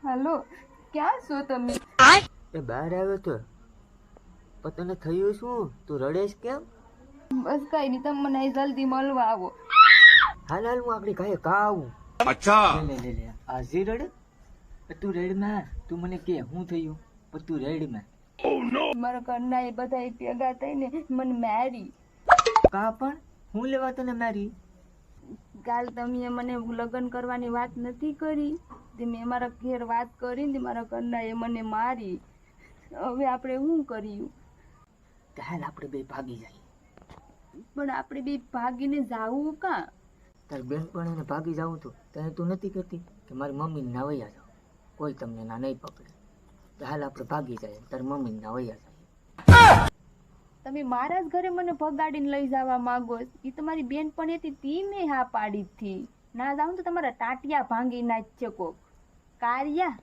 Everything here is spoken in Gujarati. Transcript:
હાલો, ક્યાં છો તમે? એ બહાર આવ્યો તો પણ તને થયું શું? તું રડેશ કેમ? બસ કઈ નહીં, તમે મને અહીં જલ્દી મળવા આવો. હાલ હાલ હું આપણી ગાયે કા આવું. अच्छा લે લે લે લે હાજી રડે. તું રેડમાં, તું મને કે શું થયું? પણ તું રેડમાં. મારા ઘરના એ બધા ભેગા થઈને મને મારી. કા પણ હું લેવા તને મારી? કાલ તમે મને લગ્ન કરવાની વાત નથી કરી તે મેં મારા ઘેર વાત કરીને મારા ઘરના એ મને મારી. હવે આપણે શું કર્યું? તો હાલ આપણે બે ભાગી જાય. પણ આપણે બે ભાગીને જાવું કાં? તાર બેન પણ એને ભાગી જાવું તો તને તું નથી કહેતી કે મારી મમ્મીને ના વૈયા જાવ, કોઈ તમને ના નહીં પકડે. તો હાલ આપણે ભાગી જાય, તારી મમ્મીને ના વૈયા જાય. તમે મારા જ ઘરે મને ભગાડીને લઈ જવા માંગો? એ તમારી બેન પણ હતી તી મેં હા પાડી હતી. ના જાઉં તો તમારા ટાટિયા ભાંગી નાખશે કોક. કારિયા